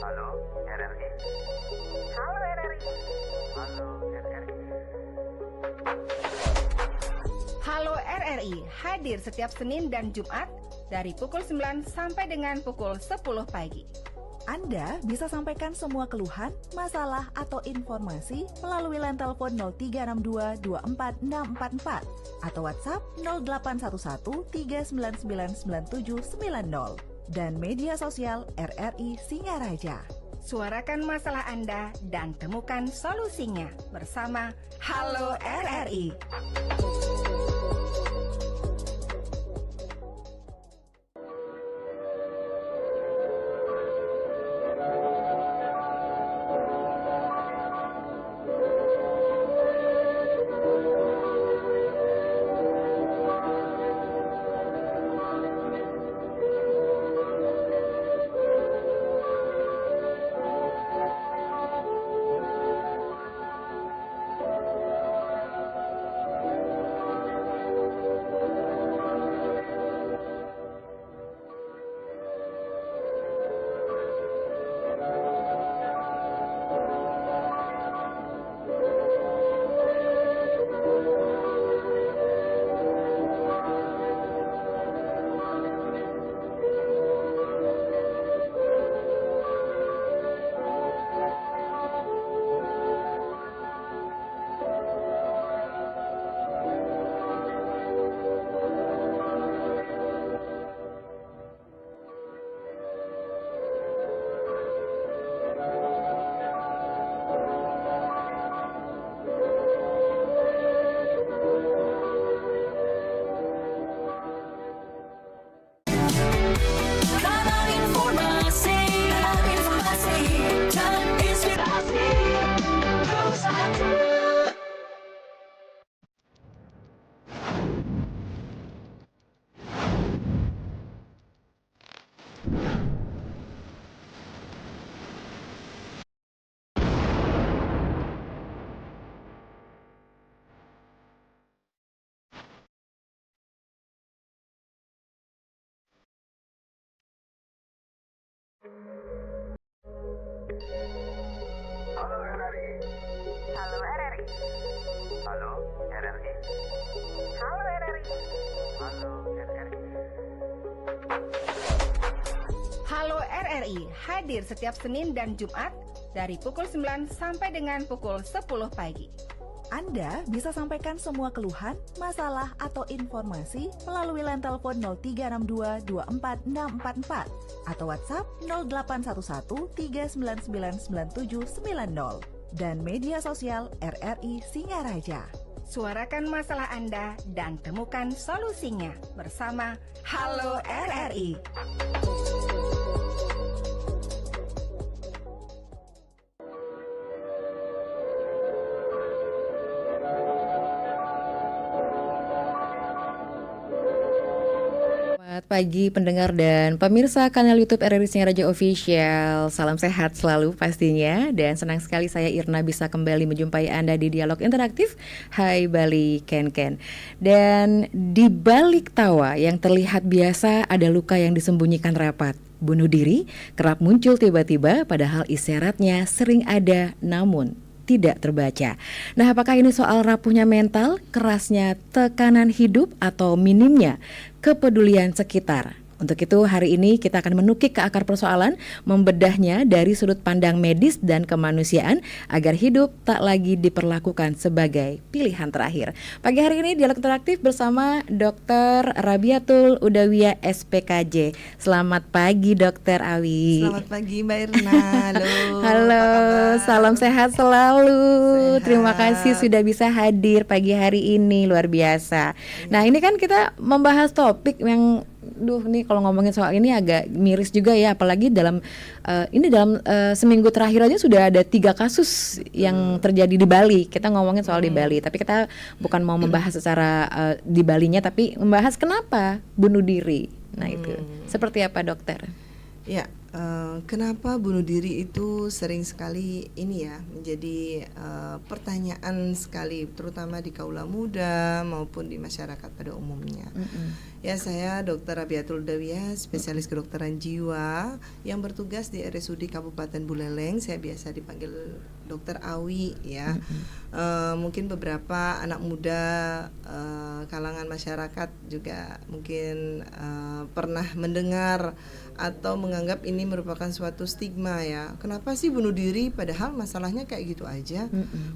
Halo, RRI. Halo RRI. Halo, RRI. Halo RRI hadir setiap Senin dan Jumat dari pukul 9 sampai dengan pukul 10 pagi. Anda bisa sampaikan semua keluhan, masalah, atau informasi melalui line telepon 0362 24644 atau WhatsApp 0811 3999790 dan media sosial RRI Singaraja. Suarakan masalah Anda dan temukan solusinya bersama Halo RRI. Halo, RRI. Halo RRI. Halo, RRI. Halo RRI. Halo, RRI. Halo RRI hadir setiap Senin dan Jumat dari pukul 9 sampai dengan pukul 10 pagi. Anda bisa sampaikan semua keluhan, masalah, atau informasi melalui line telepon 0362 24644 atau WhatsApp 0811 3999790 dan media sosial RRI Singaraja. Suarakan masalah Anda dan temukan solusinya bersama Halo RRI. Selamat pagi pendengar dan pemirsa kanal YouTube RRI Singaraja Official. Salam sehat selalu pastinya, dan senang sekali saya Irna bisa kembali menjumpai Anda di dialog interaktif Hai Bali Ken Ken. Dan di balik tawa yang terlihat biasa ada luka yang disembunyikan rapat. Bunuh diri kerap muncul tiba-tiba padahal isyaratnya sering ada namun tidak terbaca. Nah, apakah ini soal rapuhnya mental, kerasnya tekanan hidup, atau minimnya kepedulian sekitar? Untuk itu hari ini kita akan menukik ke akar persoalan, membedahnya dari sudut pandang medis dan kemanusiaan agar hidup tak lagi diperlakukan sebagai pilihan terakhir. Pagi hari ini dialog interaktif bersama Dr. Rabiatul Udawiyah SPKJ. Selamat pagi Dr. Awi. Selamat pagi Mbak Irna. Halo. Halo, salam sehat selalu. Sehat. Terima kasih sudah bisa hadir pagi hari ini, luar biasa. Nah, ini kan kita membahas topik yang nih kalau ngomongin soal ini agak miris juga ya, apalagi dalam seminggu terakhir aja sudah ada 3 kasus yang terjadi di Bali. Kita ngomongin soal di Bali, tapi kita bukan mau membahas secara di Balinya, tapi membahas kenapa bunuh diri. Nah itu seperti apa dokter? Ya, Kenapa bunuh diri itu sering sekali ini ya menjadi pertanyaan sekali, terutama di kaula muda maupun di masyarakat pada umumnya. Ya, saya Dr. Rabiatul Dawiyah, spesialis kedokteran jiwa yang bertugas di RSUD Kabupaten Buleleng. Saya biasa dipanggil Dokter Awi ya. Mungkin beberapa anak muda kalangan masyarakat juga mungkin pernah mendengar atau menganggap ini merupakan suatu stigma ya. Kenapa sih bunuh diri padahal masalahnya kayak gitu aja?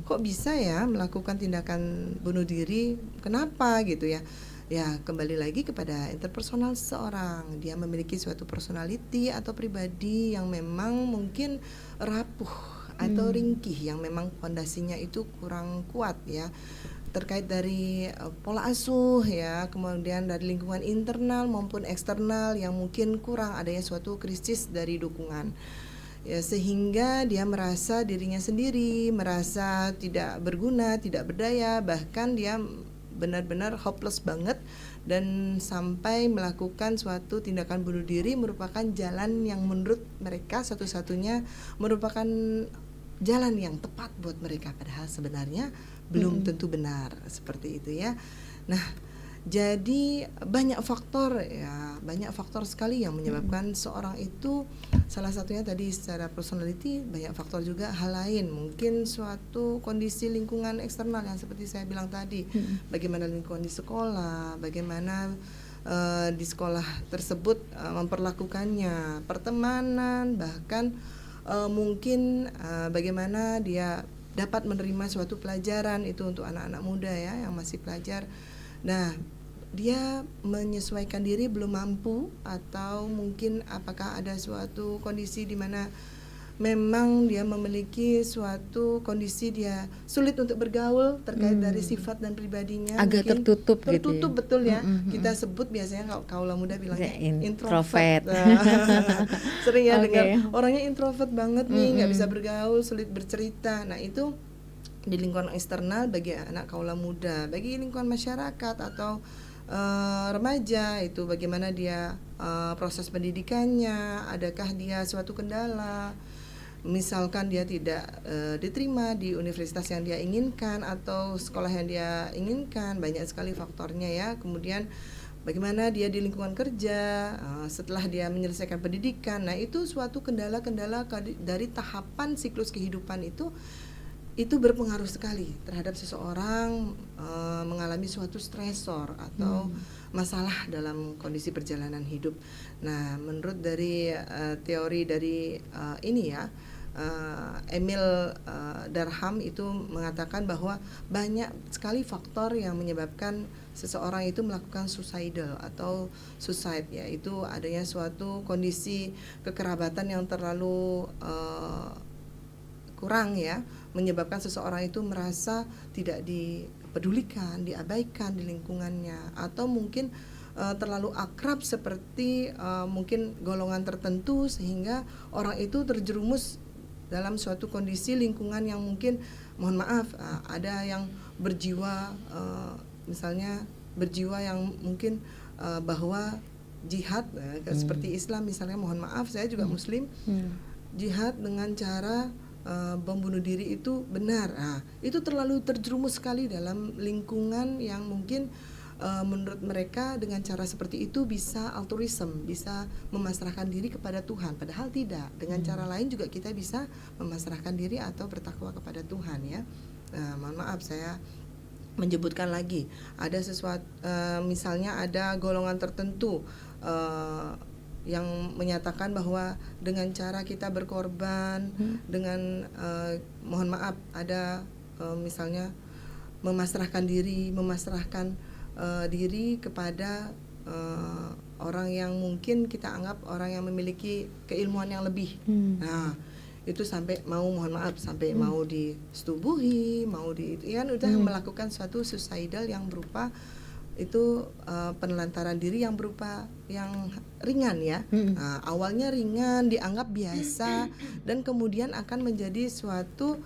Kok bisa ya melakukan tindakan bunuh diri? Kenapa gitu ya? Ya, kembali lagi kepada interpersonal seseorang. Dia memiliki suatu personality atau pribadi yang memang mungkin rapuh atau ringkih, yang memang fondasinya itu kurang kuat ya, terkait dari pola asuh ya, kemudian dari lingkungan internal maupun eksternal yang mungkin kurang adanya suatu krisis dari dukungan ya, sehingga dia merasa dirinya sendiri, merasa tidak berguna, tidak berdaya, bahkan dia benar-benar hopeless banget, dan sampai melakukan suatu tindakan bunuh diri merupakan jalan yang menurut mereka satu-satunya merupakan jalan yang tepat buat mereka, padahal sebenarnya belum tentu benar seperti itu ya. Nah, jadi banyak faktor ya, banyak faktor sekali yang menyebabkan seorang itu, salah satunya tadi secara personality, banyak faktor juga hal lain, mungkin suatu kondisi lingkungan eksternal yang seperti saya bilang tadi, bagaimana lingkungan di sekolah, bagaimana di sekolah tersebut memperlakukannya, pertemanan, bahkan mungkin bagaimana dia dapat menerima suatu pelajaran, itu untuk anak-anak muda ya yang masih pelajar. Nah, dia menyesuaikan diri belum mampu, atau mungkin apakah ada suatu kondisi di mana memang dia memiliki suatu kondisi dia sulit untuk bergaul terkait dari sifat dan pribadinya, agak mungkin tertutup gitu ya. betul ya. Kita sebut biasanya kaula muda bilangnya introvert. Sering ya Okay. dengar orangnya introvert banget nih, nggak bisa bergaul, sulit bercerita. Nah, itu di lingkungan eksternal bagi anak kaula muda. Bagi lingkungan masyarakat atau remaja, itu bagaimana dia proses pendidikannya, adakah dia suatu kendala, misalkan dia tidak diterima di universitas yang dia inginkan atau sekolah yang dia inginkan, banyak sekali faktornya ya. Kemudian bagaimana dia di lingkungan kerja setelah dia menyelesaikan pendidikan. Nah, itu suatu kendala-kendala dari tahapan siklus kehidupan itu berpengaruh sekali terhadap seseorang mengalami suatu stresor atau masalah dalam kondisi perjalanan hidup. Nah, menurut dari teori dari ini ya, Emil Durkheim itu mengatakan bahwa banyak sekali faktor yang menyebabkan seseorang itu melakukan suicidal atau suicide, yaitu adanya suatu kondisi kekerabatan yang terlalu kurang ya, menyebabkan seseorang itu merasa tidak dipedulikan, diabaikan di lingkungannya, atau mungkin terlalu akrab seperti mungkin golongan tertentu, sehingga orang itu terjerumus dalam suatu kondisi lingkungan yang mungkin, mohon maaf, ada yang berjiwa misalnya berjiwa yang mungkin bahwa jihad seperti Islam misalnya, mohon maaf saya juga muslim, jihad dengan cara membunuh diri itu benar. Itu terlalu terjerumus sekali dalam lingkungan yang mungkin menurut mereka dengan cara seperti itu bisa altruism, bisa memasrahkan diri kepada Tuhan, padahal tidak. Dengan cara lain juga kita bisa memasrahkan diri atau bertakwa kepada Tuhan ya. Mohon maaf saya menyebutkan lagi, ada sesuatu misalnya ada golongan tertentu yang menyatakan bahwa dengan cara kita berkorban, dengan mohon maaf ada misalnya memasrahkan diri kepada orang yang mungkin kita anggap orang yang memiliki keilmuan yang lebih. Nah, itu sampai mau, mohon maaf, sampai mau disetubuhi, mau itu kan udah melakukan suatu suicidal yang berupa itu penelantaran diri yang berupa yang ringan ya. Awalnya ringan, dianggap biasa, dan kemudian akan menjadi suatu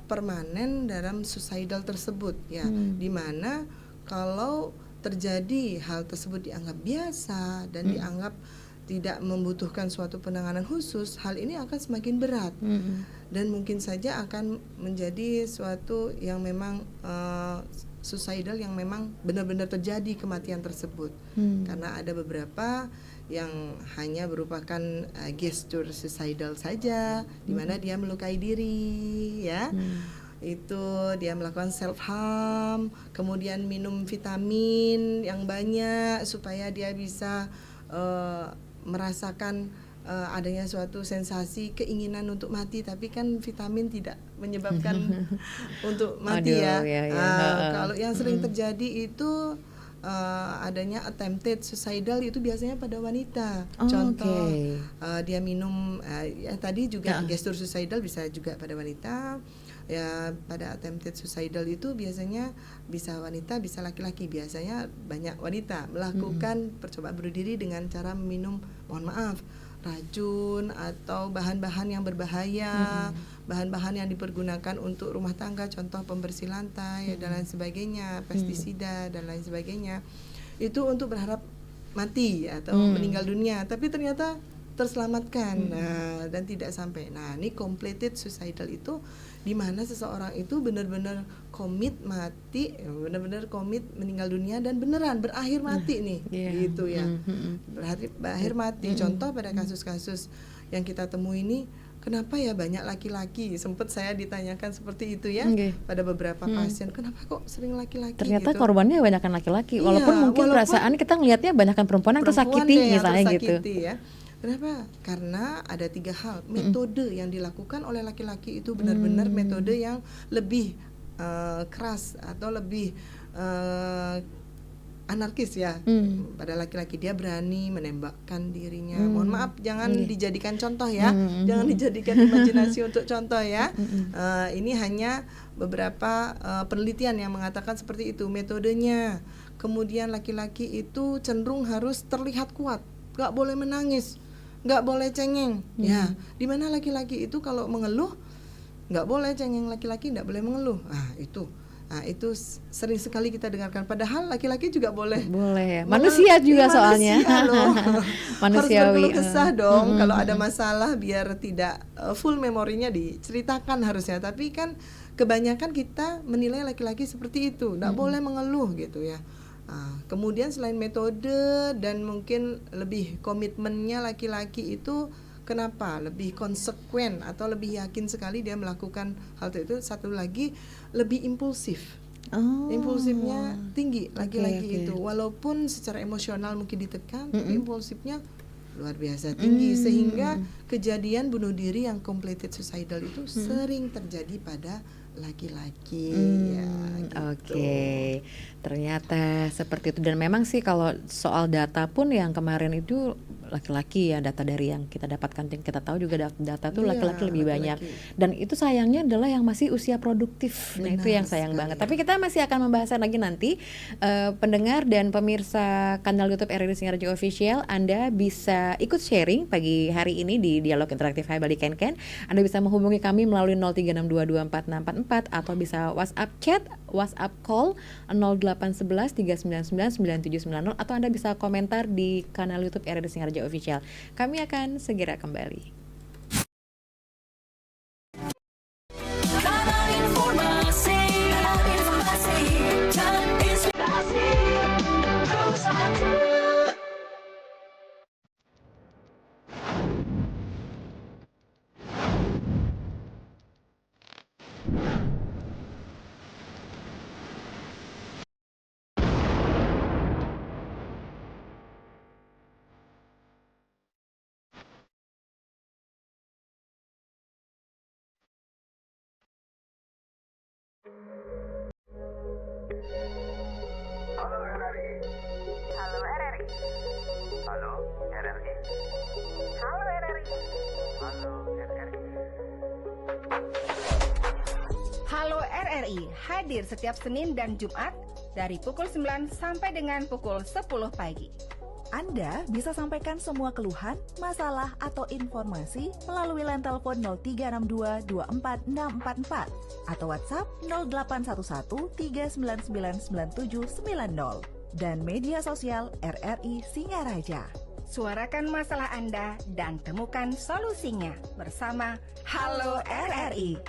permanen dalam suicidal tersebut ya, dimana kalau terjadi hal tersebut dianggap biasa dan dianggap tidak membutuhkan suatu penanganan khusus, hal ini akan semakin berat dan mungkin saja akan menjadi suatu yang memang suicidal, yang memang benar-benar terjadi kematian tersebut. Karena ada beberapa yang hanya merupakan gestur suicidal saja, di mana dia melukai diri, ya. Itu dia melakukan self harm, kemudian minum vitamin yang banyak supaya dia bisa merasakan adanya suatu sensasi keinginan untuk mati, tapi kan vitamin tidak menyebabkan untuk mati. Aduh, ya. ya. Kalau yang sering terjadi itu adanya attempted suicidal itu biasanya pada wanita. Contoh dia minum ya tadi juga gestur suicidal bisa juga pada wanita. Ya, pada attempted suicidal itu biasanya bisa wanita, bisa laki-laki. Biasanya banyak wanita melakukan percobaan bunuh diri dengan cara minum, mohon maaf, racun atau bahan-bahan yang berbahaya, bahan-bahan yang dipergunakan untuk rumah tangga, contoh pembersih lantai dan lain sebagainya, pestisida dan lain sebagainya. Itu untuk berharap mati atau meninggal dunia, tapi ternyata terselamatkan. Dan tidak sampai. Nah, ini completed suicidal itu di mana seseorang itu benar-benar komit mati, benar-benar komit meninggal dunia dan beneran berakhir mati nih, gitu ya. Berakhir mati. Contoh pada kasus-kasus yang kita temui ini, kenapa ya banyak laki-laki? Sempat saya ditanyakan seperti itu ya, pada beberapa pasien, kenapa kok sering laki-laki? Ternyata gitu. korbannya banyakkan laki-laki, walaupun walaupun mungkin perasaan kita ngelihatnya banyakkan perempuan yang tersakiti misalnya gitu. Ya. Kenapa? Karena ada 3 hal. Metode yang dilakukan oleh laki-laki itu benar-benar metode yang lebih keras atau lebih anarkis ya. Pada laki-laki, dia berani menembakkan dirinya. Mohon maaf, jangan dijadikan contoh ya. Jangan dijadikan imajinasi untuk contoh ya. Ini hanya beberapa penelitian yang mengatakan seperti itu metodenya. Kemudian laki-laki itu cenderung harus terlihat kuat, nggak boleh menangis, nggak boleh cengeng. Ya, dimana laki-laki itu kalau mengeluh nggak boleh cengeng, laki-laki nggak boleh mengeluh. Itu sering sekali kita dengarkan. Padahal laki-laki juga boleh ya. Manusia juga soalnya. Harus berkeluh kesah dong. Kalau ada masalah biar tidak full memorinya diceritakan harusnya. Tapi kan kebanyakan kita menilai laki-laki seperti itu, nggak boleh mengeluh gitu ya. Kemudian selain metode dan mungkin lebih komitmennya laki-laki itu, kenapa lebih konsekuen atau lebih yakin sekali dia melakukan hal itu. Satu lagi, lebih impulsif. Impulsifnya tinggi laki-laki itu, walaupun secara emosional mungkin ditekan, tapi impulsifnya luar biasa tinggi, sehingga kejadian bunuh diri yang completed suicidal itu sering terjadi pada laki-laki. Oke. Ternyata seperti itu. Dan memang sih kalau soal data pun yang kemarin itu laki-laki ya, data dari yang kita dapatkan, yang kita tahu juga data tuh laki-laki lebih banyak. Dan itu sayangnya adalah yang masih usia produktif. Nah, itu yang sayang banget. Tapi kita masih akan membahas lagi nanti. Pendengar dan pemirsa kanal YouTube RRI Singaraja Official, Anda bisa ikut sharing pagi hari ini di Dialog Interaktif Hai Bali Ken. Anda bisa menghubungi kami melalui 0362244644 atau bisa WhatsApp chat, WhatsApp call 0811 399 9790, atau Anda bisa komentar di kanal YouTube RRI Singaraja Official. Kami akan segera kembali. Halo RRI. Halo RRI. Halo RRI. Halo RRI. Halo RRI hadir setiap Senin dan Jumat dari pukul 9 sampai dengan pukul 10 pagi. Anda bisa sampaikan semua keluhan, masalah, atau informasi melalui line telepon 0362 24644 atau WhatsApp 0811 399 9790 dan media sosial RRI Singaraja. Suarakan masalah Anda dan temukan solusinya bersama Halo RRI.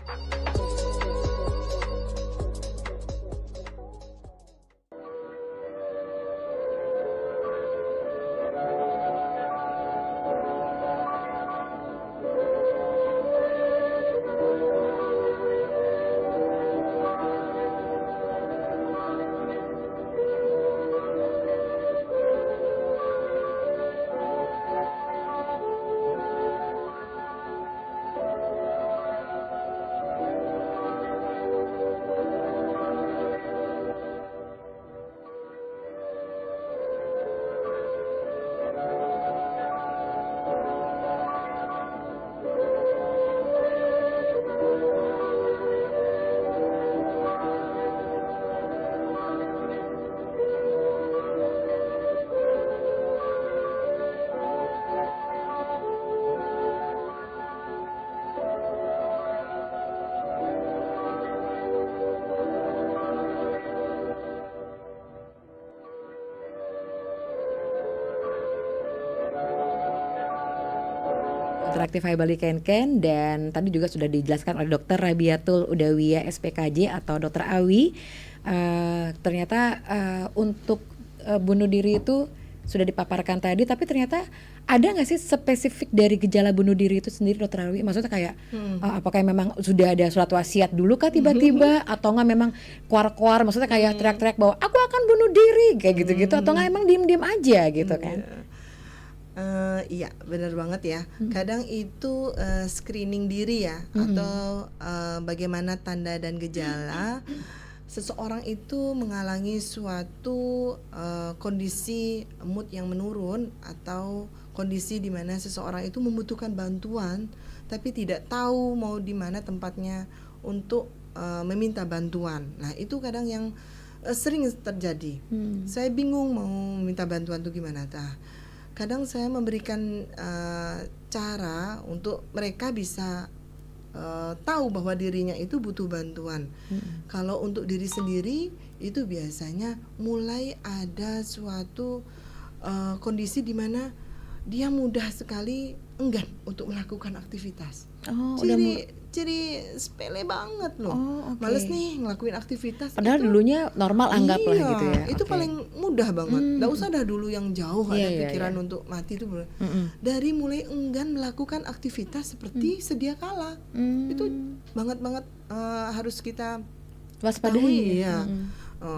Interaktif Hai Bali Ken dan tadi juga sudah dijelaskan oleh Dr. Rabiatul Udawiyah SPKJ atau Dr. Awi. Ternyata untuk bunuh diri itu sudah dipaparkan tadi, tapi ternyata ada nggak sih spesifik dari gejala bunuh diri itu sendiri, Dr. Awi? Maksudnya kayak apakah memang sudah ada surat wasiat dulu kah tiba-tiba atau nggak memang kuar-kuar, maksudnya kayak teriak-teriak bahwa aku akan bunuh diri kayak gitu-gitu, atau nggak emang diem-diem aja gitu kan? Iya, benar banget ya. Kadang itu screening diri ya, atau bagaimana tanda dan gejala seseorang itu mengalami suatu kondisi mood yang menurun atau kondisi di mana seseorang itu membutuhkan bantuan tapi tidak tahu mau di mana tempatnya untuk meminta bantuan. Nah, itu kadang yang sering terjadi. Saya bingung mau minta bantuan tuh gimana kadang saya memberikan cara untuk mereka bisa tahu bahwa dirinya itu butuh bantuan. Kalau untuk diri sendiri itu biasanya mulai ada suatu kondisi di mana dia mudah sekali enggan untuk melakukan aktivitas. Ciri sepele banget loh. Males nih ngelakuin aktivitas. Padahal itu, dulunya normal anggaplah gitu ya. Itu paling mudah banget. Nggak usah dah dulu yang jauh ada pikiran untuk mati itu. Dari mulai enggan melakukan aktivitas seperti sedia kala. Itu banget harus kita waspadai. Ya.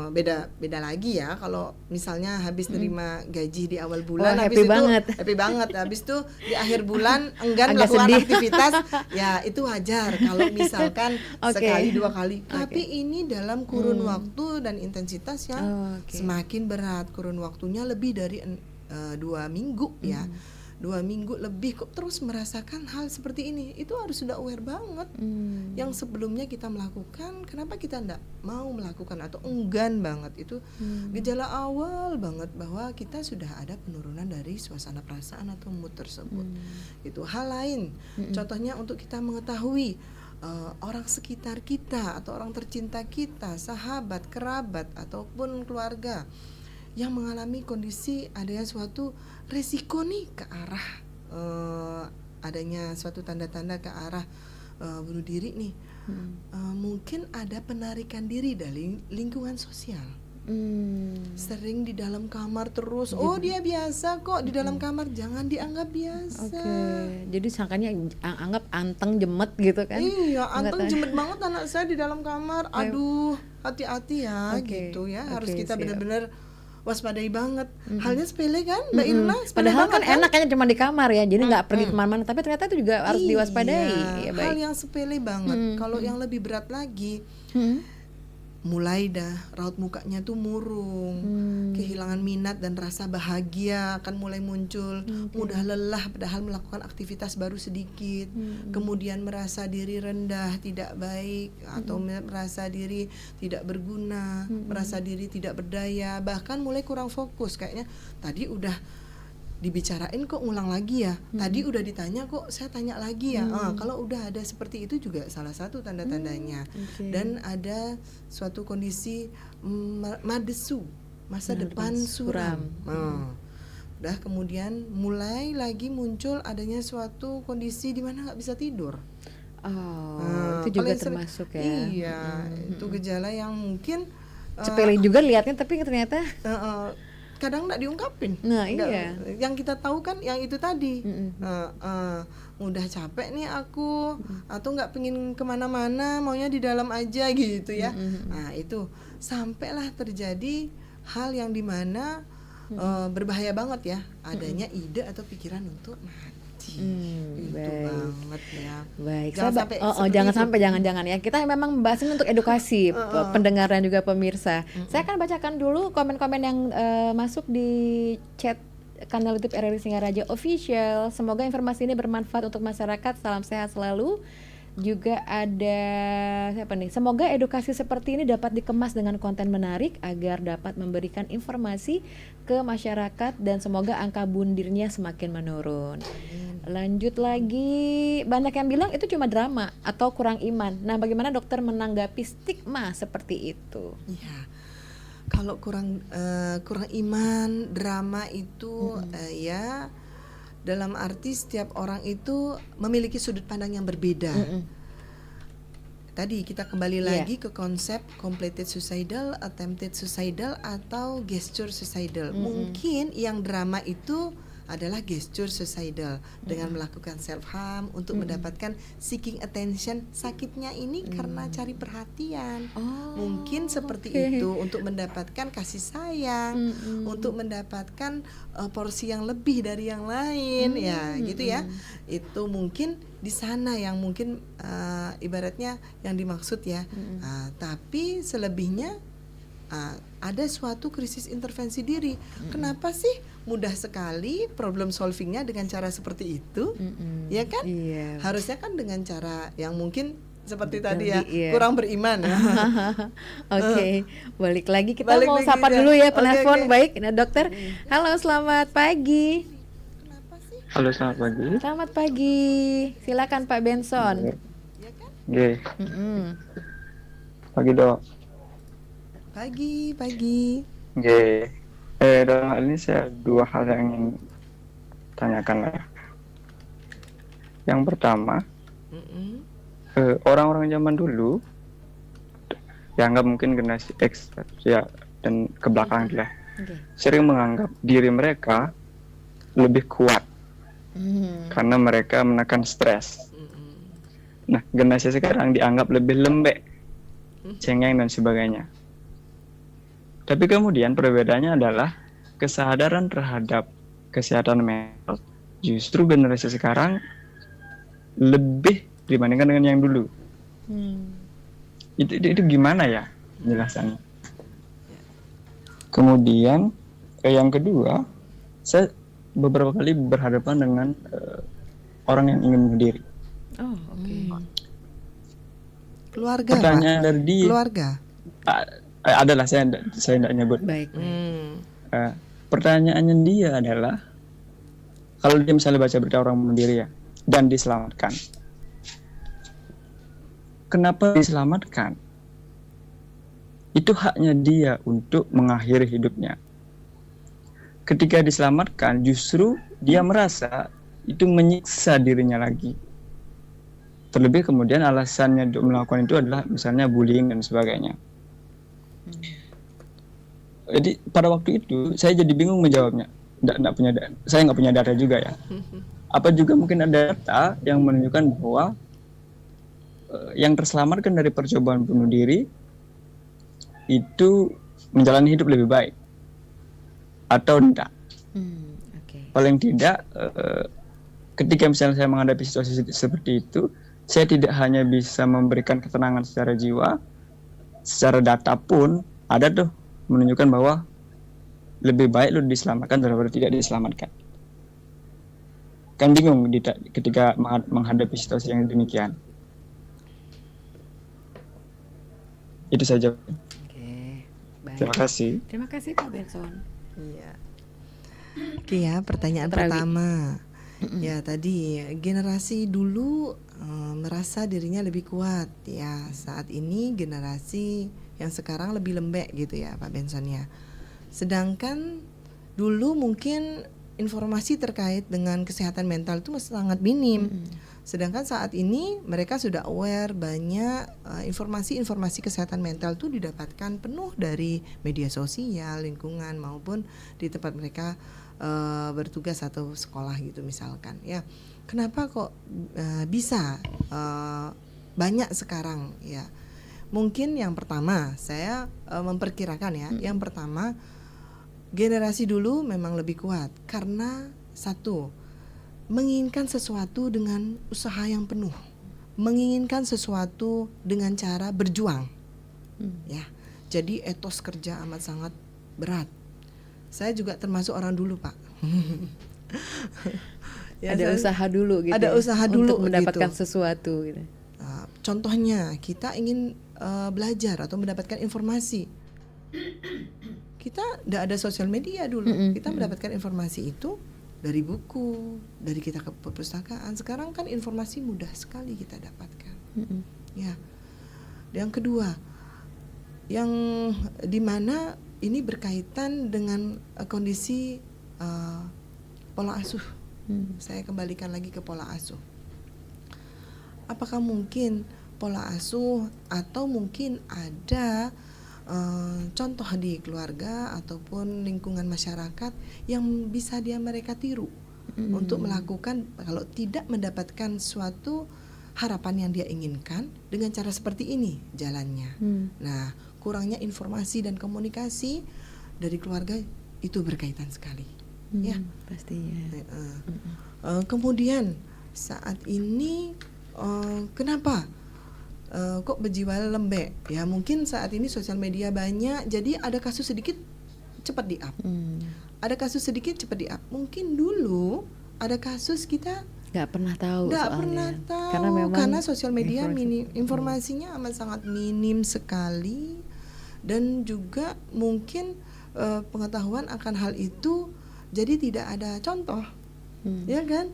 Beda lagi ya kalau misalnya habis terima gaji di awal bulan, happy banget. Happy banget. Habis itu di akhir bulan enggan melakukan aktivitas, ya itu wajar kalau misalkan sekali dua kali. Tapi ini dalam kurun waktu dan intensitas yang semakin berat. Kurun waktunya lebih dari 2 minggu ya. 2 minggu lebih kok terus merasakan hal seperti ini, itu harus sudah aware banget. Yang sebelumnya kita melakukan, kenapa kita enggak mau melakukan atau enggan banget, itu gejala awal banget bahwa kita sudah ada penurunan dari suasana perasaan atau mood tersebut. Itu hal lain. Contohnya untuk kita mengetahui orang sekitar kita atau orang tercinta kita, sahabat, kerabat ataupun keluarga yang mengalami kondisi adanya suatu resiko nih ke arah adanya suatu tanda-tanda ke arah bunuh diri nih. Mungkin ada penarikan diri dari lingkungan sosial. Sering di dalam kamar terus. Dia biasa kok di dalam kamar, jangan dianggap biasa. Jadi sangkanya anggap anteng jemet gitu kan? Iya, anteng jemet banget anak saya di dalam kamar. Aduh, hati-hati ya gitu ya. Harus kita benar-benar waspadai banget. Halnya sepele kan Mbak Irna? Padahal kan enak kayaknya cuma di kamar ya, jadi nggak pergi kemana-mana, tapi ternyata itu juga harus diwaspadai. Hal yang sepele banget. Kalau yang lebih berat lagi, mulai dah raut mukanya tuh murung, kehilangan minat dan rasa bahagia akan mulai muncul, mudah lelah padahal melakukan aktivitas baru sedikit, kemudian merasa diri rendah, tidak baik, atau merasa diri tidak berguna, merasa diri tidak berdaya, bahkan mulai kurang fokus, kayaknya tadi udah dibicarain kok ngulang lagi ya, tadi udah ditanya kok saya tanya lagi ya. Kalau udah ada seperti itu juga salah satu tanda-tandanya. Dan ada suatu kondisi madesu, masa depan suram. Udah kemudian mulai lagi muncul adanya suatu kondisi di mana nggak bisa tidur. Itu juga paling sering- termasuk ya. Iya, itu gejala yang mungkin Sepele juga lihatnya, tapi ternyata kadang nggak diungkapin. Nah, Nggak- iya. Yang kita tahu kan yang itu tadi. Udah capek nih aku, atau nggak pengen kemana-mana, maunya di dalam aja gitu ya. Nah itu sampailah terjadi hal yang dimana berbahaya banget ya, adanya ide atau pikiran untuk mati. Itu baik. banget ya. Baik, Jangan saya sampai jangan seperti itu. sampai jangan ya. Kita memang membahas ini untuk edukasi pendengar dan juga pemirsa. Saya akan bacakan dulu komen-komen yang masuk di chat kanal YouTube RRI Singaraja Official. Semoga informasi ini bermanfaat untuk masyarakat. Salam sehat selalu. Juga ada siapa nih? Semoga edukasi seperti ini dapat dikemas dengan konten menarik agar dapat memberikan informasi ke masyarakat dan semoga angka bunuh dirinya semakin menurun. Lanjut lagi, banyak yang bilang itu cuma drama atau kurang iman. Nah, bagaimana dokter menanggapi stigma seperti itu? Iya. Kalau kurang iman, drama itu ya dalam arti setiap orang itu memiliki sudut pandang yang berbeda. Tadi kita kembali lagi ke konsep completed suicidal, attempted suicidal, atau gesture suicidal. Mungkin yang drama itu adalah gesture suicidal dengan melakukan self harm untuk mendapatkan seeking attention. Sakitnya ini karena cari perhatian. Mungkin seperti itu untuk mendapatkan kasih sayang, untuk mendapatkan porsi yang lebih dari yang lain, ya gitu ya. Itu mungkin di sana yang mungkin ibaratnya yang dimaksud ya. Tapi selebihnya ada suatu krisis intervensi diri. Kenapa sih mudah sekali problem solvingnya dengan cara seperti itu? Ya kan? Iya. Harusnya kan dengan cara yang mungkin seperti Lebih, tadi ya, iya. kurang beriman. Oke, balik lagi kita Balik mau lagi sapa ya. dulu ya Oke, penelpon. oke. Baik, nah dokter. Halo, selamat pagi. Halo, selamat pagi. Selamat pagi. Silakan Pak Benson. Oke, Mm-mm. pagi dok. Pagi. Oke, dalam hal ini saya dua hal yang ingin tanyakan ya. Yang pertama, orang-orang zaman dulu, ya anggap mungkin generasi X ya dan ke belakang lah, Oke. sering menganggap diri mereka lebih kuat karena mereka menekan stres. Nah, generasi sekarang dianggap lebih lembek, cengeng dan sebagainya. Tapi kemudian perbedaannya adalah kesadaran terhadap kesehatan mental justru generasi sekarang lebih dibandingkan dengan yang dulu. Itu gimana ya penjelasannya? Kemudian yang kedua, saya beberapa kali berhadapan dengan orang yang ingin bunuh diri. Oh, oke. Keluarga, Pertanyaan Pak. dari dia Keluarga. adalah saya tidak nyebut. Baik. Pertanyaannya dia adalah, kalau dia misalnya baca berita orang bunuh diri ya dan diselamatkan, kenapa diselamatkan? Itu haknya dia untuk mengakhiri hidupnya. Ketika diselamatkan, justru dia merasa itu menyiksa dirinya lagi. Terlebih kemudian alasannya untuk melakukan itu adalah misalnya bullying dan sebagainya. Jadi pada waktu itu saya jadi bingung menjawabnya. Saya nggak punya data juga ya. Apa juga mungkin ada data yang menunjukkan bahwa yang terselamatkan dari percobaan bunuh diri itu menjalani hidup lebih baik atau tidak? Oke. Paling tidak ketika misalnya saya menghadapi situasi seperti itu, saya tidak hanya bisa memberikan ketenangan secara jiwa, secara data pun ada tuh menunjukkan bahwa lebih baik lu diselamatkan daripada tidak diselamatkan. Kan bingung ketika menghadapi situasi yang demikian. Itu saja. Oke. Baik. Terima kasih. Terima kasih Pak Benson. Iya. Oke ya, pertanyaan Dr. Awi. pertama. Ya tadi generasi dulu merasa dirinya lebih kuat ya. Saat ini generasi yang sekarang lebih lembek gitu ya Pak Benson ya. Sedangkan dulu mungkin informasi terkait dengan kesehatan mental itu masih sangat minim. Sedangkan saat ini mereka sudah aware banyak informasi-informasi kesehatan mental itu didapatkan penuh dari media sosial, lingkungan maupun di tempat mereka bertugas atau sekolah gitu misalkan. Ya, kenapa kok bisa banyak sekarang ya? Mungkin yang pertama saya memperkirakan ya, yang pertama generasi dulu memang lebih kuat karena satu, menginginkan sesuatu dengan usaha yang penuh, menginginkan sesuatu dengan cara berjuang, ya. Jadi etos kerja amat sangat berat. Saya juga termasuk orang dulu, Pak. Ya, ada usaha dulu gitu. Ada usaha dulu untuk mendapatkan gitu. sesuatu. Gitu. Contohnya kita ingin belajar atau mendapatkan informasi. Kita tidak ada sosial media dulu. Kita mendapatkan informasi itu dari buku, dari kita ke perpustakaan. Sekarang kan informasi mudah sekali kita dapatkan. Ya. Yang kedua, yang dimana ini berkaitan dengan kondisi pola asuh. Saya kembalikan lagi ke pola asuh. Apakah mungkin pola asuh atau mungkin ada contoh di keluarga ataupun lingkungan masyarakat yang bisa mereka tiru untuk melakukan kalau tidak mendapatkan suatu harapan yang dia inginkan dengan cara seperti ini jalannya. Nah, kurangnya informasi dan komunikasi dari keluarga itu berkaitan sekali. Ya, pastinya. Kemudian saat ini kenapa kok berjiwa lembek? Ya mungkin saat ini sosial media banyak, jadi ada kasus sedikit cepat di up. Ada kasus sedikit cepat di up. Mungkin dulu ada kasus kita nggak pernah tahu. Karena sosial media informasinya amat sangat minim sekali, dan juga mungkin pengetahuan akan hal itu jadi tidak ada contoh, ya kan?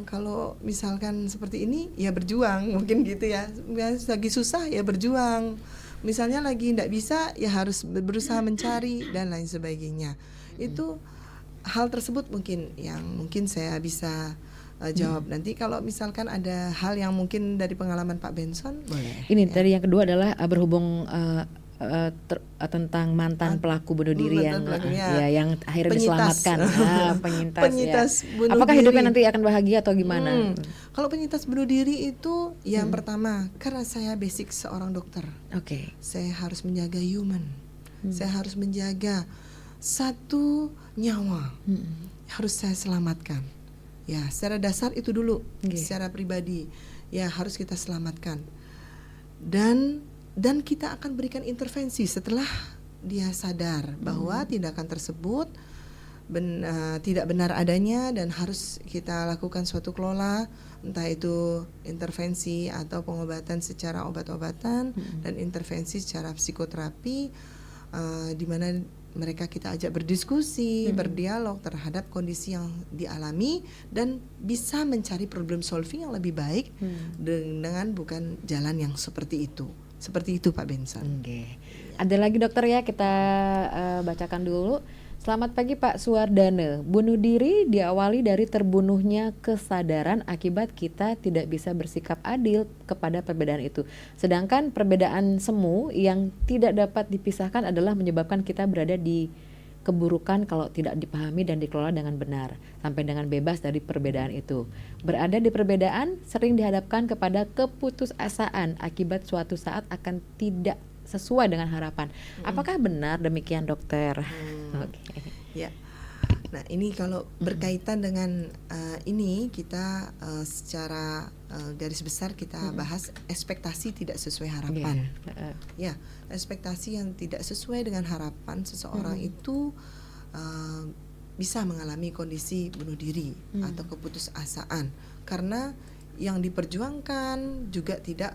Kalau misalkan seperti ini ya berjuang, mungkin gitu ya. Lagi susah ya berjuang. Misalnya lagi tidak bisa ya harus berusaha mencari dan lain sebagainya. Itu hal tersebut mungkin yang mungkin saya bisa jawab. Nanti kalau misalkan ada hal yang mungkin dari pengalaman Pak Benson boleh. Ini tadi yang kedua adalah berhubung tentang mantan pelaku bunuh diri yang akhirnya diselamatkan, penyintas ya. Apakah diri. Hidupnya nanti akan bahagia atau gimana? Kalau penyintas bunuh diri itu yang pertama, karena saya basic seorang dokter, saya harus menjaga human, saya harus menjaga satu nyawa, harus saya selamatkan. Ya, secara dasar itu dulu, secara pribadi, ya harus kita selamatkan. Dan kita akan berikan intervensi setelah dia sadar bahwa tindakan tersebut tidak benar adanya dan harus kita lakukan suatu kelola, entah itu intervensi atau pengobatan secara obat-obatan dan intervensi secara psikoterapi, di mana mereka kita ajak berdiskusi, berdialog terhadap kondisi yang dialami dan bisa mencari problem solving yang lebih baik dengan bukan jalan yang seperti itu. Seperti itu Pak Benson. Ada lagi dokter ya, kita bacakan dulu. Selamat pagi Pak Suwardana. Bunuh diri diawali dari terbunuhnya kesadaran akibat kita tidak bisa bersikap adil kepada perbedaan itu. Sedangkan perbedaan semu yang tidak dapat dipisahkan adalah menyebabkan kita berada di keburukan kalau tidak dipahami dan dikelola dengan benar, sampai dengan bebas dari perbedaan itu. Berada di perbedaan sering dihadapkan kepada keputusasaan akibat suatu saat akan tidak sesuai dengan harapan. Apakah benar demikian dokter? Ya. Nah ini kalau berkaitan dengan ini kita secara garis besar kita bahas ekspektasi tidak sesuai harapan. Ya, ekspektasi yang tidak sesuai dengan harapan seseorang itu bisa mengalami kondisi bunuh diri atau keputusasaan karena yang diperjuangkan juga tidak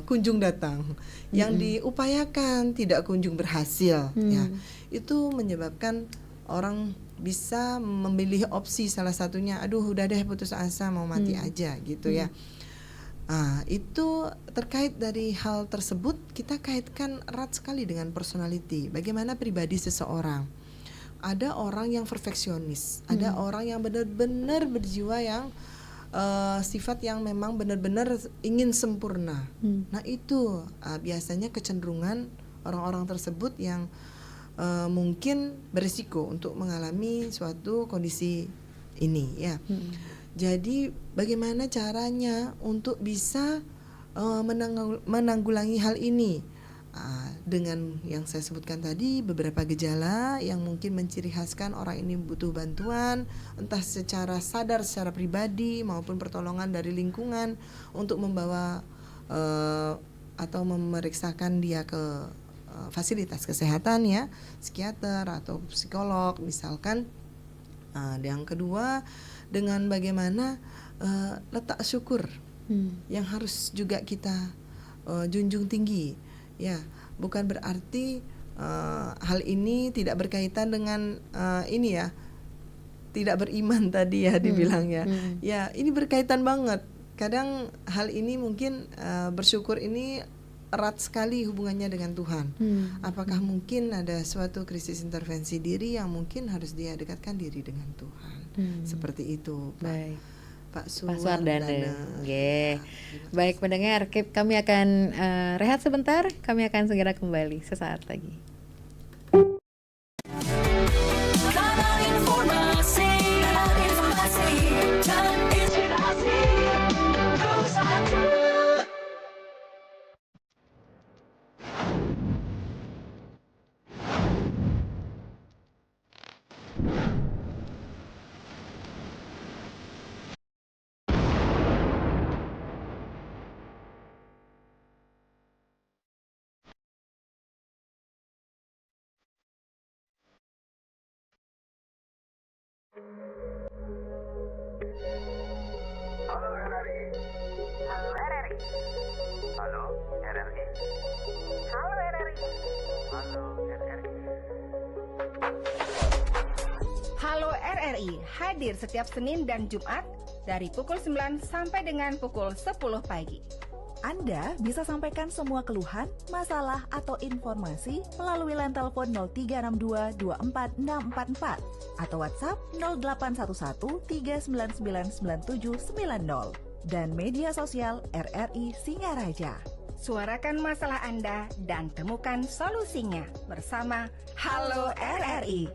kunjung datang, yang diupayakan tidak kunjung berhasil. Ya, itu menyebabkan orang bisa memilih opsi salah satunya, aduh udah deh putus asa mau mati aja gitu ya. Itu terkait dari hal tersebut kita kaitkan erat sekali dengan personality, bagaimana pribadi seseorang. ada orang yang perfeksionis, ada orang yang benar-benar berjiwa yang sifat yang memang benar-benar ingin sempurna. Nah itu biasanya kecenderungan orang-orang tersebut yang mungkin berisiko untuk mengalami suatu kondisi ini ya. Jadi bagaimana caranya untuk bisa menanggulangi hal ini? Dengan yang saya sebutkan tadi, beberapa gejala yang mungkin menciri khaskan orang ini butuh bantuan, entah secara sadar secara pribadi maupun pertolongan dari lingkungan untuk membawa atau memeriksakan dia ke fasilitas kesehatan ya, psikiater atau psikolog misalkan. Yang kedua, dengan bagaimana letak syukur yang harus juga kita junjung tinggi. Ya, bukan berarti hal ini tidak berkaitan dengan ini ya, tidak beriman tadi ya dibilangnya. Ya, ini berkaitan banget. Kadang hal ini mungkin bersyukur ini erat sekali hubungannya dengan Tuhan. Apakah mungkin ada suatu krisis intervensi diri yang mungkin harus dia dekatkan diri dengan Tuhan. Seperti itu, Pak. Baik. Pak Suwardana. Ya, Baik pendengar, kami akan rehat sebentar. Kami akan segera kembali sesaat lagi. Halo RRI. Halo RRI. Halo RRI. Halo RRI. Halo RRI. Halo RRI hadir setiap Senin dan Jumat dari pukul 9 sampai dengan pukul 10 pagi. Anda bisa sampaikan semua keluhan, masalah, atau informasi melalui line telepon 0362 24644 atau WhatsApp 0811 3999790 dan media sosial RRI Singaraja. Suarakan masalah Anda dan temukan solusinya bersama Halo RRI.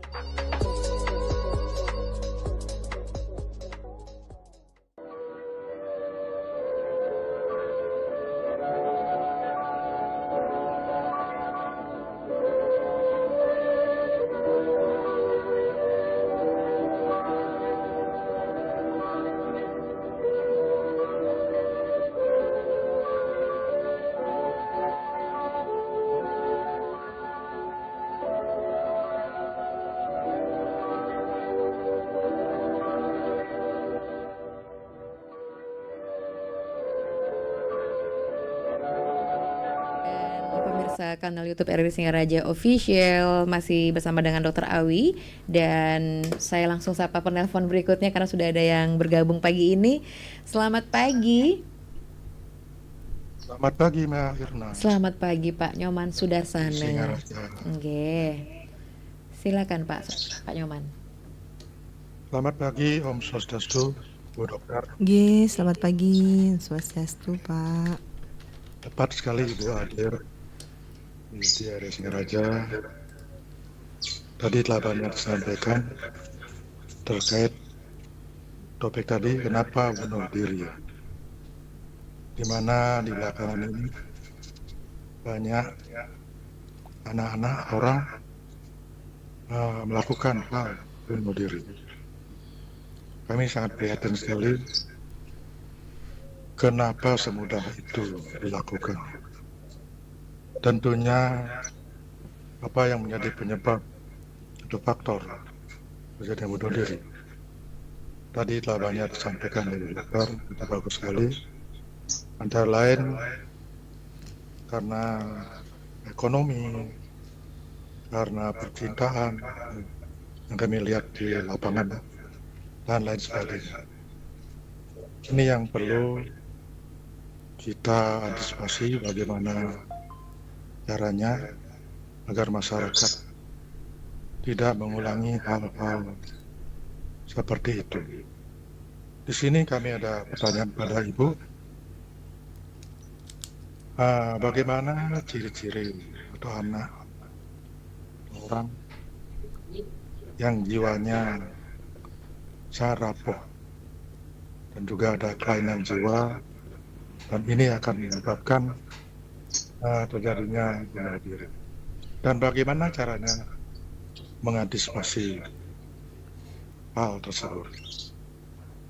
Pemirsa kanal YouTube RRI Singaraja Official, masih bersama dengan Dr. Awi, dan saya langsung sapa penelpon berikutnya karena sudah ada yang bergabung pagi ini. Selamat pagi. Selamat pagi Mbak Irna. Selamat pagi Pak Nyoman Sudarsana. Singaraja. Oke. Silakan Pak Nyoman. Selamat pagi Om Swastiastu, Bu Dokter. Selamat pagi, Swastiastu Pak. Tepat sekali Ibu hadir di RRI Singaraja. Tadi telah banyak disampaikan terkait topik tadi, kenapa bunuh diri. Di mana di belakangan ini banyak anak-anak orang melakukan hal bunuh diri. Kami sangat prihatin sekali kenapa semudah itu dilakukan. Tentunya apa yang menjadi penyebab atau faktor terjadinya bunuh diri. Tadi telah banyak disampaikan oleh dokter, itu bagus sekali. Antara lain karena ekonomi, karena percintaan yang kami lihat di lapangan dan lain sebagainya. Ini yang perlu kita antisipasi, bagaimana caranya agar masyarakat tidak mengulangi hal-hal seperti itu. Di sini kami ada pertanyaan pada Ibu. Bagaimana ciri-ciri atau anak orang yang jiwanya sangat rapuh dan juga ada kelainan jiwa, dan ini akan menyebabkan terjadinya bunuh diri. Dan bagaimana caranya mengantisipasi hal tersebut?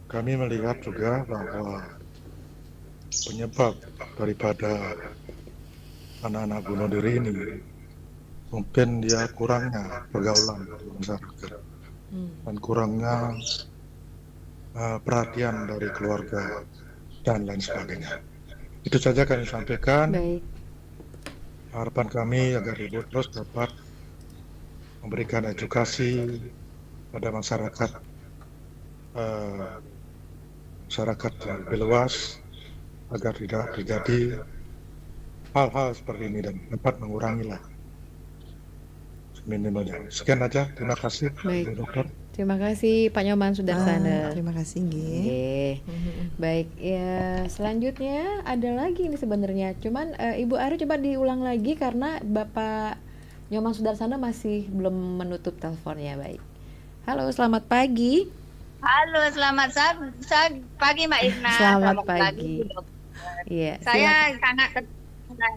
Kami melihat juga bahwa penyebab daripada anak-anak bunuh diri ini mungkin dia kurangnya pergaulan di masyarakat dan kurangnya perhatian dari keluarga dan lain sebagainya. Itu saja kami sampaikan. Baik. Harapan kami agar Ibu terus dapat memberikan edukasi pada masyarakat yang lebih luas agar tidak terjadi hal-hal seperti ini dan dapat mengurangilah minimalnya. Sekian aja, terima kasih Baik. Bu Dokter. Terima kasih Pak Nyoman Sudarsana. Terima kasih nggih. Oke. Baik, ya selanjutnya ada lagi nih sebenarnya. Cuman Ibu Ari coba diulang lagi karena Bapak Nyoman Sudarsana masih belum menutup teleponnya. Baik. Halo, selamat pagi. Halo, selamat pagi Mbak Irna. Selamat pagi. Iya. Saya sangat dengan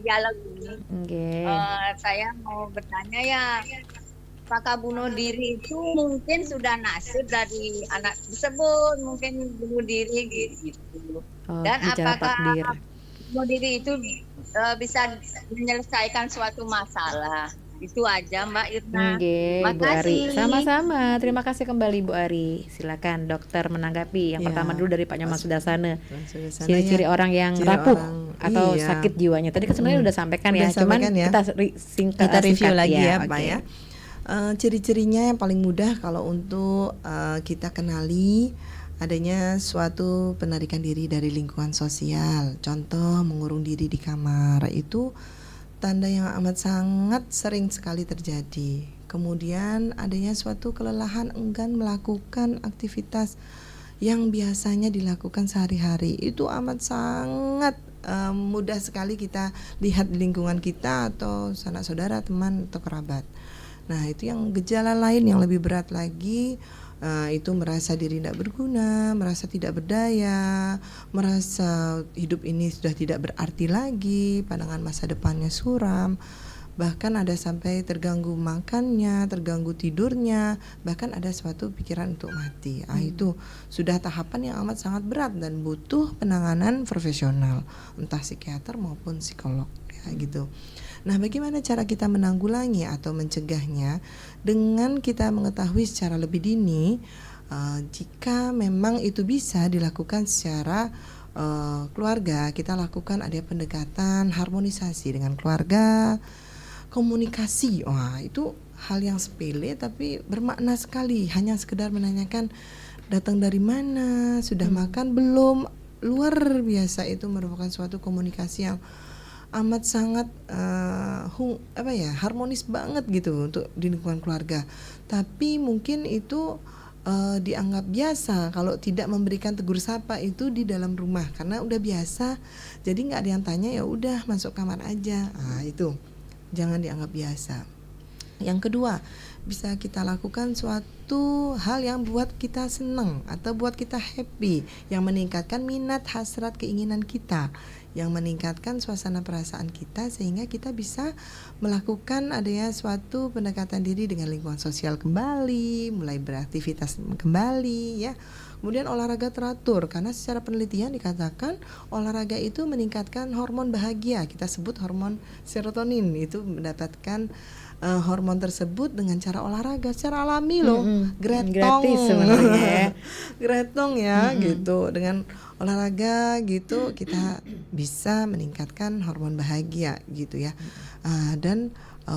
dialog ini. Oke. Saya mau bertanya ya, apakah bunuh diri itu mungkin sudah nasib dari anak tersebut, mungkin bunuh diri gitu. Oh, Dan bicara apakah takdir. bunuh diri itu bisa menyelesaikan suatu masalah? Itu aja Mbak Irna. Oke, Bu Ari. Makasih. Sama-sama. Terima kasih kembali Bu Ari. Silakan dokter menanggapi. Yang Ya, pertama dulu dari Pak Nyoman Sudarsana. Sudarsana Ciri-ciri ya, orang yang ciri rapuh orang, atau iya. sakit jiwanya. Tadi kan sebenarnya udah sampaikan Udah ya. Cuman sampaikan ya. kita Kita review lagi ya, oke. Pak ya. Ciri-cirinya yang paling mudah kalau untuk kita kenali adanya suatu penarikan diri dari lingkungan sosial. Contoh mengurung diri di kamar, itu tanda yang amat sangat sering sekali terjadi. Kemudian adanya suatu kelelahan enggan melakukan aktivitas yang biasanya dilakukan sehari-hari. Itu amat sangat mudah sekali kita lihat di lingkungan kita atau sanak saudara, teman atau kerabat. Nah, itu yang gejala lain yang lebih berat lagi, itu merasa diri tidak berguna, merasa tidak berdaya, merasa hidup ini sudah tidak berarti lagi, pandangan masa depannya suram, bahkan ada sampai terganggu makannya, terganggu tidurnya, bahkan ada suatu pikiran untuk mati. Itu sudah tahapan yang amat sangat berat dan butuh penanganan profesional, entah psikiater maupun psikolog ya gitu. Nah, bagaimana cara kita menanggulangi atau mencegahnya? Dengan kita mengetahui secara lebih dini, jika memang itu bisa dilakukan secara keluarga, kita lakukan ada pendekatan harmonisasi dengan keluarga, komunikasi. Wah, itu hal yang sepele tapi bermakna sekali. Hanya sekedar menanyakan datang dari mana, sudah makan belum, luar biasa. Itu merupakan suatu komunikasi yang amat sangat harmonis banget gitu untuk di lingkungan keluarga. Tapi mungkin itu dianggap biasa kalau tidak memberikan tegur sapa itu di dalam rumah karena udah biasa. Jadi nggak ada yang tanya, ya udah masuk kamar aja. Itu jangan dianggap biasa. Yang kedua, bisa kita lakukan suatu hal yang buat kita senang atau buat kita happy, yang meningkatkan minat, hasrat, keinginan kita, yang meningkatkan suasana perasaan kita sehingga kita bisa melakukan adanya suatu pendekatan diri dengan lingkungan sosial kembali, mulai beraktivitas kembali ya. Kemudian olahraga teratur, karena secara penelitian dikatakan olahraga itu meningkatkan hormon bahagia, kita sebut hormon serotonin. Itu mendapatkan hormon tersebut dengan cara olahraga secara alami loh, gretong gratis sebenarnya ya. gretong ya gitu. Dengan olahraga gitu kita bisa meningkatkan hormon bahagia gitu ya. Dan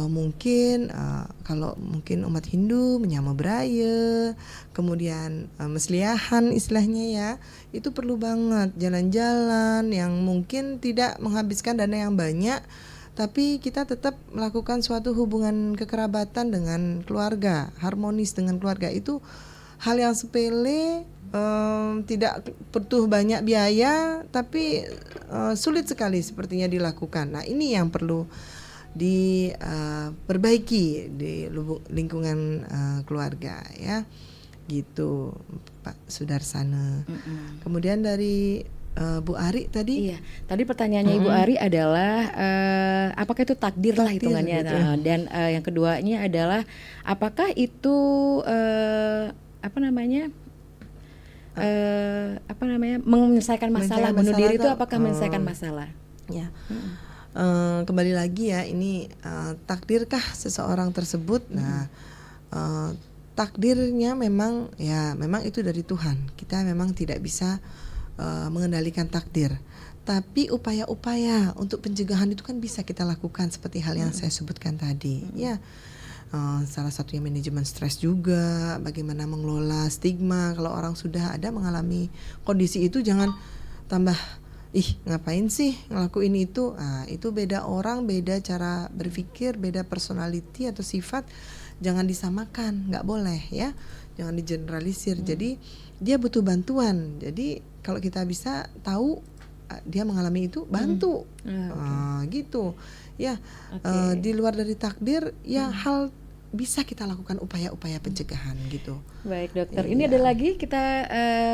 mungkin kalau mungkin umat Hindu menyama beraya, kemudian mesliahan istilahnya ya, itu perlu banget jalan-jalan yang mungkin tidak menghabiskan dana yang banyak, tapi kita tetap melakukan suatu hubungan kekerabatan dengan keluarga, harmonis dengan keluarga. Itu hal yang sepele, tidak butuh banyak biaya, tapi sulit sekali sepertinya dilakukan. Nah, ini yang perlu diperbaiki di lingkungan keluarga, ya, gitu, Pak Sudarsana. Kemudian dari Bu Ari tadi. Iya, tadi pertanyaannya Ibu Ari adalah apakah itu takdir lah hitungannya, gitu. Dan yang keduanya adalah apakah itu menyelesaikan masalah, bunuh diri itu apakah menyelesaikan masalah? Ya. Kembali lagi ya, ini takdirkah seseorang tersebut? Nah, takdirnya memang itu dari Tuhan. Kita memang tidak bisa mengendalikan takdir. Tapi upaya-upaya untuk pencegahan itu kan bisa kita lakukan seperti hal yang saya sebutkan tadi. Ya, salah satunya manajemen stres juga, bagaimana mengelola stigma. Kalau orang sudah ada mengalami kondisi itu, jangan tambah ngapain sih ngelakuin itu. Itu beda orang, beda cara berpikir, beda personality atau sifat. Jangan disamakan, nggak boleh ya. Jangan digeneralisir. Jadi dia butuh bantuan. Jadi kalau kita bisa tahu dia mengalami itu, bantu. Gitu ya. Di luar dari takdir ya, hal bisa kita lakukan upaya-upaya pencegahan gitu. Baik dokter, ini ada lagi kita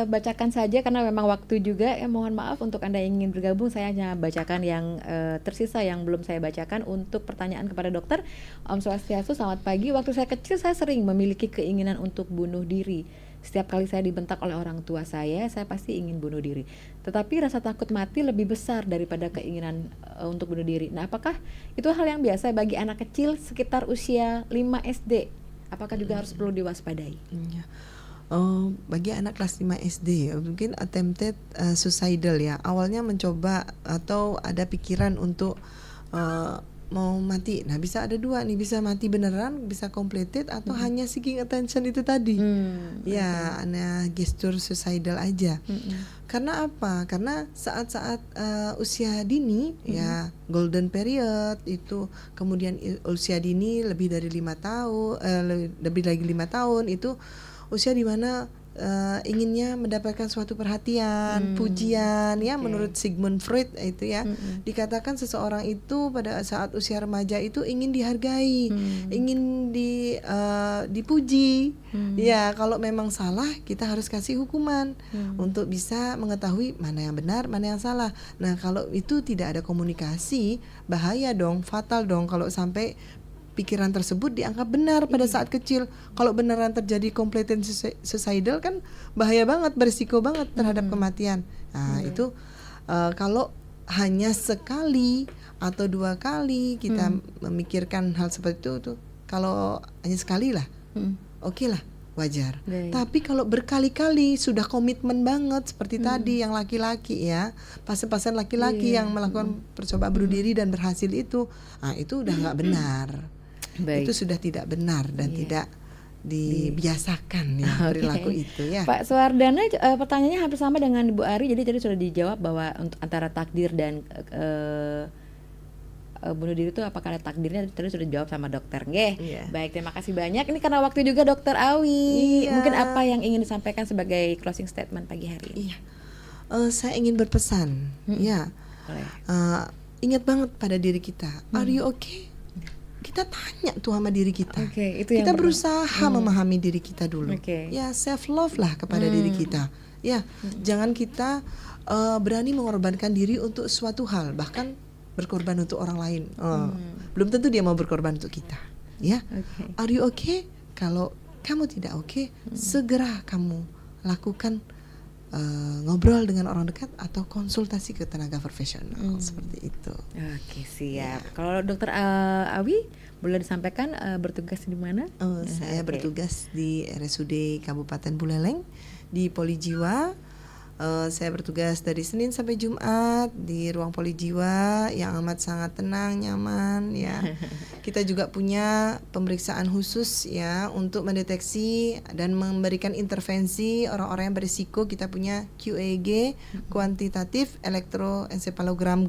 bacakan saja karena memang waktu juga. Mohon maaf untuk Anda yang ingin bergabung, saya hanya bacakan yang tersisa yang belum saya bacakan. Untuk pertanyaan kepada dokter, Om Swastiastu, selamat pagi. Waktu saya kecil saya sering memiliki keinginan untuk bunuh diri. Setiap kali saya dibentak oleh orang tua saya pasti ingin bunuh diri. Tetapi rasa takut mati lebih besar daripada keinginan untuk bunuh diri. Nah, apakah itu hal yang biasa bagi anak kecil sekitar usia 5 SD? Apakah juga harus perlu diwaspadai? Bagi anak kelas 5 SD mungkin attempted suicidal ya. Awalnya mencoba atau ada pikiran untuk mau mati. Nah, bisa ada dua nih, bisa mati beneran, bisa completed, atau hanya seeking attention itu tadi. Ya, hanya gestur suicidal aja. Karena apa? Karena saat-saat usia dini ya, golden period itu, kemudian usia dini lebih dari 5 tahun, lebih lagi 5 tahun itu usia di mana inginnya mendapatkan suatu perhatian, pujian ya. Menurut Sigmund Freud itu ya, dikatakan seseorang itu pada saat usia remaja itu ingin dihargai, ingin dipuji. Ya, kalau memang salah kita harus kasih hukuman untuk bisa mengetahui mana yang benar, mana yang salah. Nah, kalau itu tidak ada komunikasi, bahaya dong, fatal dong kalau sampai pikiran tersebut dianggap benar pada saat kecil. Kalau beneran terjadi completed suicidal kan bahaya banget, berisiko banget terhadap kematian. Nah, itu kalau hanya sekali atau 2 kali kita memikirkan hal seperti itu, kalau hanya sekali lah, oke lah, wajar. Tapi kalau berkali-kali sudah komitmen banget seperti tadi yang laki-laki ya, pasien-pasien laki-laki yang melakukan percobaan bunuh diri dan berhasil itu udah nggak benar. Itu sudah tidak benar dan tidak dibiasakan ya perilaku itu ya. Pak Suwardana, pertanyaannya hampir sama dengan Bu Ari. Jadi tadi sudah dijawab bahwa untuk antara takdir dan bunuh diri itu apakah ada takdirnya, tadi sudah dijawab sama dokter. Baik, terima kasih banyak. Ini karena waktu juga Dokter Awi. Mungkin apa yang ingin disampaikan sebagai closing statement pagi hari ini? Saya ingin berpesan ya. Ingat banget pada diri kita. Are you okay? Kita tanya tuh sama diri kita. Itu kita berusaha memahami diri kita dulu. Ya, self love lah kepada diri kita. Ya, jangan kita berani mengorbankan diri untuk suatu hal, bahkan berkorban untuk orang lain. Belum tentu dia mau berkorban untuk kita. Ya, are you okay? Kalau kamu tidak okay, segera kamu lakukan ngobrol dengan orang dekat atau konsultasi ke tenaga profesional seperti itu. Siap. Kalau Dokter Awi boleh disampaikan bertugas di mana? Saya bertugas di RSUD Kabupaten Buleleng di Polijiwa. Saya bertugas dari Senin sampai Jumat di ruang Polijiwa yang amat sangat tenang, nyaman ya. Kita juga punya pemeriksaan khusus ya untuk mendeteksi dan memberikan intervensi orang-orang yang berisiko. Kita punya QEG, kuantitatif elektroensefalogram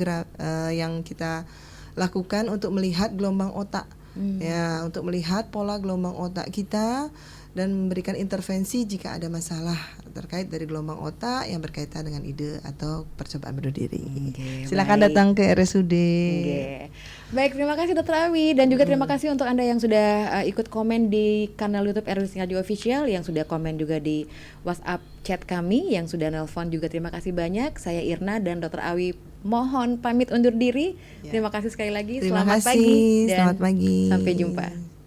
yang kita lakukan untuk melihat gelombang otak. Ya, untuk melihat pola gelombang otak kita dan memberikan intervensi jika ada masalah terkait dari gelombang otak yang berkaitan dengan ide atau percobaan bunuh diri. Silakan datang ke RSUD. Baik, terima kasih Dr. Awi dan juga terima kasih untuk Anda yang sudah ikut komen di kanal YouTube RRI Radio Official, yang sudah komen juga di WhatsApp chat kami, yang sudah nelpon juga terima kasih banyak. Saya Irna dan Dr. Awi mohon pamit undur diri. Terima kasih sekali lagi. Terima Selamat kasih. pagi dan Selamat pagi. sampai jumpa.